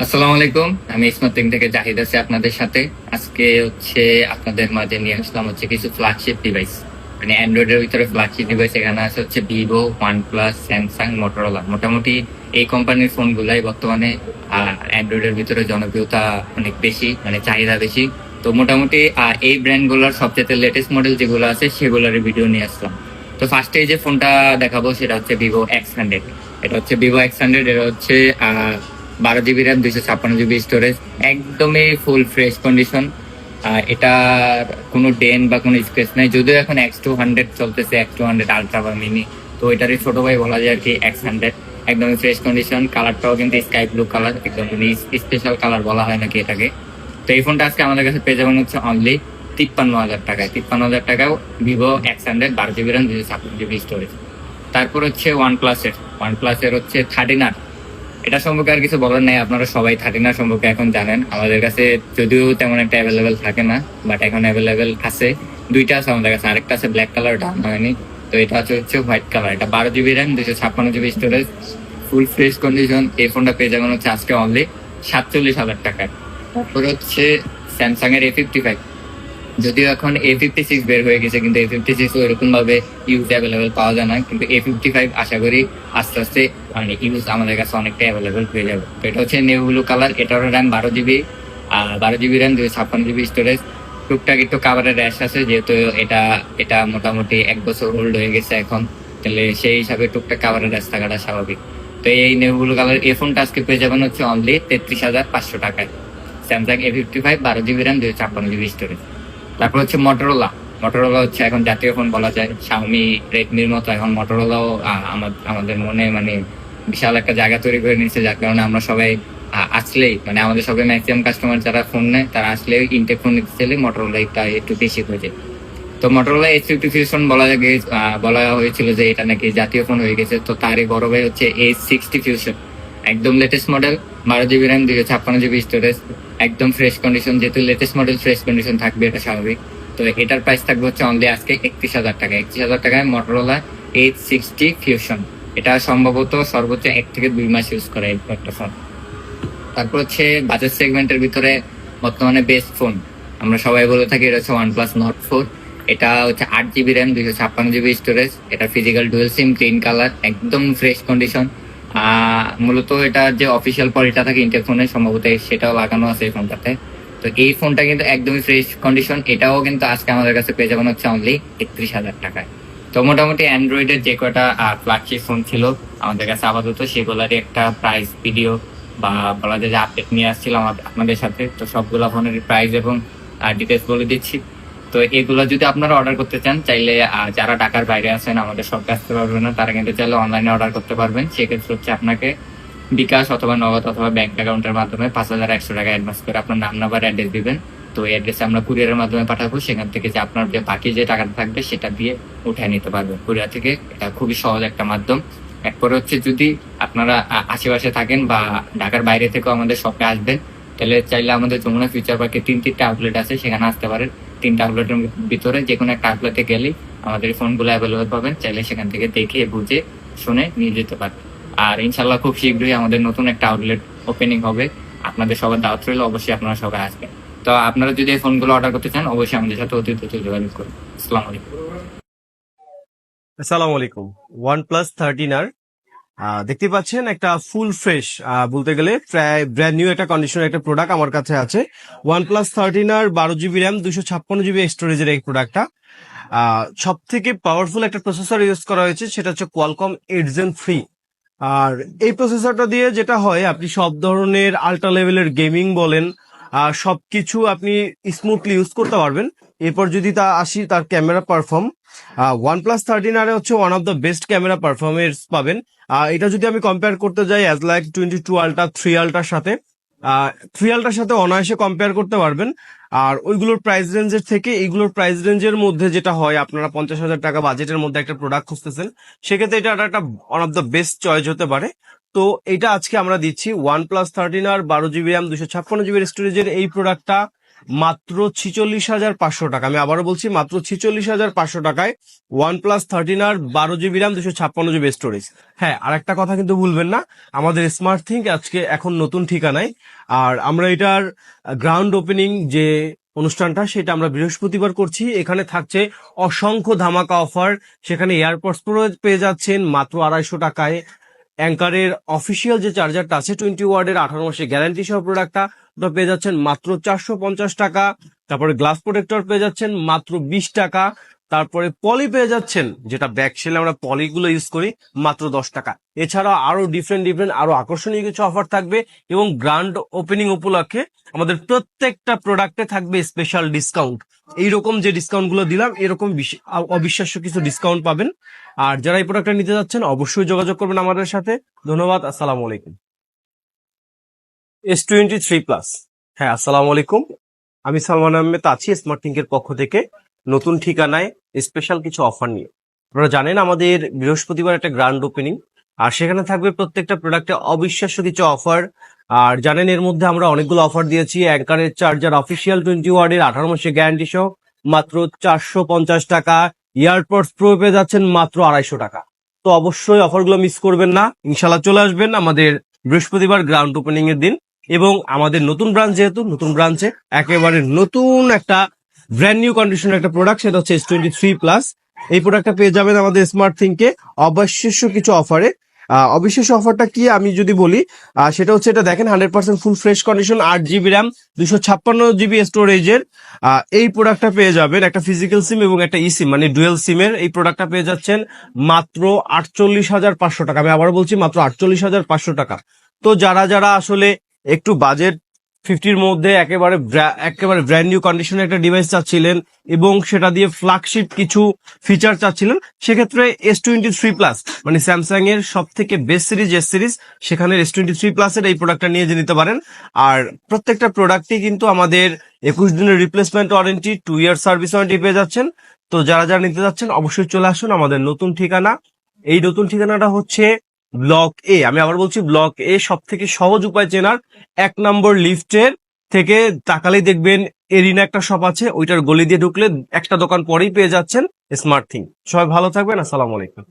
আসসালামু আলাইকুম। আমি ইসমার্টিং থেকে জাহিদ আছি আপনাদের সাথে। আজকে হচ্ছে আপনাদের মাঝে নিয়ে আসলাম হচ্ছে কিছু ফ্ল্যাগশিপ ডিভাইস, মানে অ্যান্ড্রয়েড এর ভিতরে ফ্ল্যাগশিপ ডিভাইস। এখানে আছে হচ্ছে ভিভো, ওয়ানপ্লাস, স্যামসাং, মোটরোলা। মোটামুটি এই কোম্পানির ফোন গুলাই বর্তমানে অ্যান্ড্রয়েড এর ভিতরে জনপ্রিয়তা অনেক বেশি, মানে চাহিদা বেশি। তো মোটামুটি এই ব্র্যান্ড গুলোর সবচেয়ে লেটেস্ট মডেল যেগুলো আছে সেগুলোর ভিডিও নিয়ে আসলাম। তো ফার্স্টে যে ফোনটা দেখাবো সেটা হচ্ছে ভিভো X100। এটা হচ্ছে ভিভো X100। এটা হচ্ছে 12 জিবি র্যাম, 256 জিবি স্টোরেজ, একদমই ফুল ফ্রেশ কন্ডিশন। এটার কোনো ডেন বা কোনো স্ক্র্যাচ নাই, যদিও এখন X200 চলতেছে, X200 আলট্রা বা মিনি। তো এটারই ছোট ভাই বলা যায় আর কি X100। একদমই ফ্রেশ কন্ডিশন। কালারটাও কিন্তু স্কাই ব্লু কালার, একদম স্পেশাল কালার বলা হয় নাকি এটাকে। তো এই ফোনটা আজকে আমাদের কাছে পেয়ে যাবেন হচ্ছে অনলি 53,000 টাকায়। 53,000 টাকাও Vivo X100, 12 GB RAM, 256 GB storage. তারপর হচ্ছে ওয়ান প্লাসের হচ্ছে 13R। এটা সম্পর্কে আর কিছু বলার নাই, আপনারা সবাই 13R সম্পর্কে এখন জানেন। আমাদের কাছে যদিও তেমন একটা অ্যাভেলেবেল থাকে না, বাট এখন অ্যাভেলেবেল আছে। দুইটা আছে আমাদের কাছে, আরেকটা আছে ব্ল্যাক কালার, ওটা আনা হয়নি। তো এটা হচ্ছে হোয়াইট কালার। এটা 12 GB RAM, 256 GB storage, full fresh condition. এই ফোনটা পেয়ে যাবেন হচ্ছে আজকে অনলি 47,000 টাকায়। তারপর হচ্ছে স্যামসাং এর A55। যদিও এখন A56 বের হয়ে গেছে, কিন্তু A56 এরকম ভাবে ইউজ অ্যাভেলেবেল পাওয়া যায় না। কিন্তু A55 আশা করি আস্তে আস্তে মানে ইউজ আমাদের কাছে অনেকটা অ্যাভেলেবেল হয়ে যাবে। তো এটা হচ্ছে নেভি ব্লু কালার। এটারও RAM 12 GB, 12 GB RAM, 256 GB storage. টুকটাক একটু কাভারের র্যাশ আছে, যেহেতু এটা এটা মোটামুটি 1 বছর ওল্ড হয়ে গেছে এখন, তাহলে সেই হিসাবে টুকটাক কাভারের র্যাশ থাকাটা স্বাভাবিক। তো এই নেভি ব্লু কালার এই ফোনটা আজকে পেয়ে যাবেন হচ্ছে অনলি 33,500 টাকায়। Samsung A55, 12 GB RAM, 256 GB storage. তারপর হচ্ছে মটোরোলা। মটোরোলা হচ্ছে এখন জাতীয় ফোন বলা যায়। শাওমি, রেডমির মতো এখন মটোরোলাও আমাদের মনে মানে বিশাল একটা জায়গা তৈরি করে নিচ্ছে, যার কারণে আমরা সবাই আসলেই মানে আমাদের সবাই ম্যাক্সিমাম কাস্টমার যারা ফোন নেয় তারা আসলে ইনটেক ফোন নিতে চাইলে মটোরোলা একটু বেশি হয়ে যায়। তো মটোরোলা H50 ফিউশন বলা হয়েছিল যে এটা নাকি জাতীয় ফোন হয়ে গেছে। তো তারই বড় ভাই হচ্ছে H60 ফিউশন, একদম latest model, 12 GB RAM, 256 GB storage, একদম ফ্রেশ কন্ডিশন। যেহেতু লেটেস্ট মডেল ফ্রেশ কন্ডিশন থাকবে, এটা স্বাভাবিক। তো এটার প্রাইস থাকবে হচ্ছে অনলি আজকে 31,000 টাকা। 31,000 টাকায় মটোরোলা H60 ফিউশন। এটা সম্ভবত সর্বোচ্চ 1 থেকে 2 মাস ইউজ করে একটা ফোন। তারপর হচ্ছে বাজেট সেগমেন্টের ভিতরে বর্তমানে বেস্ট ফোন আমরা সবাই বলে থাকি, এটা হচ্ছে ওয়ানপ্লাস নট 4। এটা হচ্ছে 8 জিবি র্যাম, 256 জিবি স্টোরেজ। এটা ফিজিক্যাল ডুয়েল সিম, গ্রিন কালার, একদম ফ্রেশ কন্ডিশন। মূলত এটা যে অফিসিয়াল পলিটা থাকে ইন্টেল ফোনে, সম্ভবত সেটাও লাগানো আছে এই ফোনটাতে। তো এই ফোনটা কিন্তু একদমই ফ্রেশ কন্ডিশন। এটাও কিন্তু আজকে আমাদের কাছে পেয়ে যাবেন হচ্ছে অনলি 31,000 টাকায়। তো মোটামুটি অ্যান্ড্রয়েডের যে কটা ফ্ল্যাগশিপ ফোন ছিল আমাদের কাছে আপাতত, সেগুলারই একটা প্রাইস ভিডিও বা বলা যায় যে আপডেট নিয়ে আসছিলাম আপনাদের সাথে। তো সবগুলা ফোনের প্রাইস এবং ডিটেলস বলে দিচ্ছি। তো এগুলো যদি আপনারা অর্ডার করতে চান, চাইলে যারা ঢাকার বাইরে আছেন আমাদের শপে আসতে পারবেন না, তারা কিন্তু চাইলে অনলাইনে অর্ডার করতে পারবেন। সেক্ষেত্রে হচ্ছে আপনাকে বিকাশ অথবা নগদ অথবা ব্যাংক অ্যাকাউন্টের মাধ্যমে 5,100 টাকা অ্যাডভান্স করে আপনার নাম, নাম্বার, অ্যাড্রেস দিবেন। তো এই অ্যাড্রেসে আমরা কুরিয়ারের মাধ্যমে পাঠাবো। সেখান থেকে যে আপনার যে বাকি যে টাকাটা থাকবে সেটা দিয়ে উঠায় নিতে পারবেন কুরিয়ার থেকে। এটা খুবই সহজ একটা মাধ্যম। এরপরে হচ্ছে যদি আপনারা আশেপাশে থাকেন বা ঢাকার বাইরে থেকেও আমাদের শপে আসবেন, তাহলে চাইলে আমাদের যমুনা ফিউচার পার্কে 3টা আউটলেট আছে, সেখানে আসতে পারেন। 3টা আউটলেটের ভিতরে যে কোনো একটা আউটলেটে গেলেই আমাদের ফোনগুলো অ্যাভেলেবল পাবেন। চাইলে সেখান থেকে দেখে বুঝে শুনে নিয়ে যেতে পারবেন। আর ইনশাল্লাহ খুব শীঘ্রই আমাদের নতুন একটা আউটলেট ওপেনিং হবে। আপনাদের সবার দাওয়াত রইল, অবশ্যই আপনারা সবাই আসবেন। তো আপনারা যদি এই ফোনগুলো অর্ডার করতে চান, অবশ্যই আমাদের সাথে অতি দ্রুত যোগাযোগ করুন। আসসালামু আলাইকুম। আসসালামু আলাইকুম। OnePlus 13R দেখতে পাচ্ছেন, একটা ফুল ফ্রেশ বলতে গেলে প্রায় ব্র্যান্ড নিউ একটা কন্ডিশনের একটা প্রোডাক্ট আমার কাছে আছে। OnePlus 13R 12 GB RAM, 256 GB স্টোরেজের এই প্রোডাক্টটা সব থেকে পাওয়ারফুল একটা প্রসেসর ইউজ করা হয়েছে, সেটা হচ্ছে কোয়ালকম 8 Gen 3। আর এই প্রসেসরটা দিয়ে যেটা হয়, আপনি সব ধরনের আল্ট্রা লেভেলের গেমিং বলেন সবকিছু আপনি স্মুথলি ইউজ করতে পারবেন। এরপর যদি আসি তার ক্যামেরা পারফর্ম, OnePlus 13R হচ্ছে one of the best camera performance পাবেন। এটা যদি আমি কম্পেয়ার করতে যাই অ্যাজ লাইক 22 আলট্রা, 3 আলট্রার সাথে, 3 আলট্রার সাথে অনায়াসে কম্পেয়ার করতে পারবেন। আর ওইগুলোর প্রাইস রেঞ্জের থেকে এইগুলোর প্রাইস রেঞ্জের মধ্যে যেটা হয়, আপনারা 50,000 টাকা বাজেটের মধ্যে একটা প্রোডাক্ট খুঁজতেছেন, সেক্ষেত্রে এটা একটা one of the best choice হতে পারে। তো এটা আজকে আমরা দিচ্ছি OnePlus 13R 12 GB RAM, 256 GB স্টোরেজের এই প্রোডাক্টটা মাত্র 46,500 টাকা। আমি আবারও বলছি মাত্র 46,500 টাকায় OnePlus 13R 12 GB RAM 256 GB storage. হ্যাঁ, আর একটা কথা কিন্তু ভুলবেন না, আমাদের স্মার্ট থিঙ্ক আজকে এখন নতুন ঠিকানায়, আর আমরা এটার গ্রাউন্ড ওপেনিং যে অনুষ্ঠানটা সেটা আমরা বৃহস্পতিবার করছি। এখানে থাকছে অসংখ্য ধামাকা অফার। সেখানে এয়ারপডস প্রো পেয়ে যাচ্ছেন মাত্র 250 টাকায়। অ্যাঙ্কারের অফিসিয়াল যে চার্জারটা আছে 20 ওয়ার্ডের 18 মাসের গ্যারান্টি সহ প্রোডাক্টটা ওটা পেয়ে যাচ্ছেন মাত্র 450 টাকা। তারপরে গ্লাস প্রোটেক্টর পেয়ে যাচ্ছেন মাত্র 20 টাকা। তারপরে পলি পেয়ে যাচ্ছেন, যেটা ব্যাক সেলে আমরা পলিগুলো ইউজ করি, মাত্র 10 টাকা। এছাড়া আরো ডিফারেন্ট আরো আকর্ষণীয় কিছু অফার থাকবে এবং গ্র্যান্ড ওপেনিং উপলক্ষে আমাদের প্রত্যেকটা প্রোডাক্টে থাকবে স্পেশাল ডিসকাউন্ট। এইরকম যে ডিসকাউন্ট গুলো দিলাম এরকম অবিশ্বাস্য কিছু ডিসকাউন্ট পাবেন। আর যারা এই প্রোডাক্টটা নিতে যাচ্ছেন অবশ্যই যোগাযোগ করবেন আমাদের সাথে। ধন্যবাদ। আসসালামু আলাইকুম। S23 plus. হ্যাঁ, আসসালামু আলাইকুম। আমি সালমান আহমেদ আছি স্মার্ট থিঙ্কের পক্ষ থেকে নতুন ঠিকানায় স্পেশাল কিছু অফার নিয়ে। আপনারা জানেন আমাদের বৃহস্পতিবার একটা গ্র্যান্ড ওপেনিং, আর সেখানে থাকবে প্রত্যেকটা প্রোডাক্টে অবিশ্বাস্য কিছু অফার। আর জানেন এর মধ্যে আমরা অনেকগুলো অফার দিয়েছি। অ্যাঙ্কারের চার্জার অফিসিয়াল 20 ওয়ার্ডের 18 মাসের গ্যারান্টি সহ মাত্র 450 টাকা। ইয়ারপডস প্রো পেয়ে যাচ্ছেন মাত্র 250 টাকা। তো অবশ্যই অফারগুলো মিস করবেন না। ইনশাল্লাহ চলে আসবেন আমাদের বৃহস্পতিবার গ্রাউন্ড ওপেনিং এর দিন। এবং আমাদের নতুন ব্রাঞ্চ, যেহেতু নতুন ব্রাঞ্চে একেবারে নতুন একটা ব্র্যান্ড নিউ কন্ডিশনের একটা প্রোডাক্ট, সেটা হচ্ছে S23 প্লাস। এই প্রোডাক্টটা পেয়ে যাবেন আমাদের স্মার্ট থিঙ্কে অবিশ্বাস্য কিছু অফারে। অবিশ্বাস্য অফারটা কি আমি যদি বলি, সেটা হচ্ছে এটা দেখেন 100% full fresh condition, 8 GB RAM 256 GB স্টোরেজের এই প্রোডাক্টটা পেয়ে যাবেন। একটা ফিজিক্যাল সিম এবং একটা ই সিম মানে ডুয়েল সিমের এই প্রোডাক্টটা পেয়ে যাচ্ছেন মাত্র 48,500 টাকা। আমি আবার বলছি মাত্র 48,500 টাকা। তো যারা যারা আসলে একটু বাজেট 50-র মধ্যে একেবারে ব্র্যান্ড নিউ কন্ডিশনের একটা ডিভাইস চাচ্ছিলেন এবং সেটা দিয়ে ফ্ল্যাগশিপ কিছু ফিচার চাচ্ছিলেন, সেক্ষেত্রে S23 প্লাস মানে স্যামসাং এর সব থেকে বেস্ট সিরিজ এস সিরিজ, সেখানে S23 প্লাসের এই প্রোডাক্টটা নিয়ে নিতে পারেন। আর প্রত্যেকটা প্রোডাক্টই কিন্তু আমাদের 21 দিনের replacement warranty, 2 year service warranty পেয়ে যাচ্ছেন। তো যারা যারা নিতে যাচ্ছেন অবশ্যই চলে আসুন আমাদের নতুন ঠিকানা। এই নতুন ঠিকানাটা হচ্ছে ব্লক এ। আমি আবার বলছি ব্লক এ, সব থেকে সহজ উপায় চেনার 1 নম্বর লিফটের থেকে তাকালেই দেখবেন এরিনা একটা শপ আছে, ওইটার গলি দিয়ে ঢুকলে একটা দোকান পরেই পেয়ে যাচ্ছেন স্মার্ট থিং। সবাই ভালো থাকবেন। আসসালামু আলাইকুম।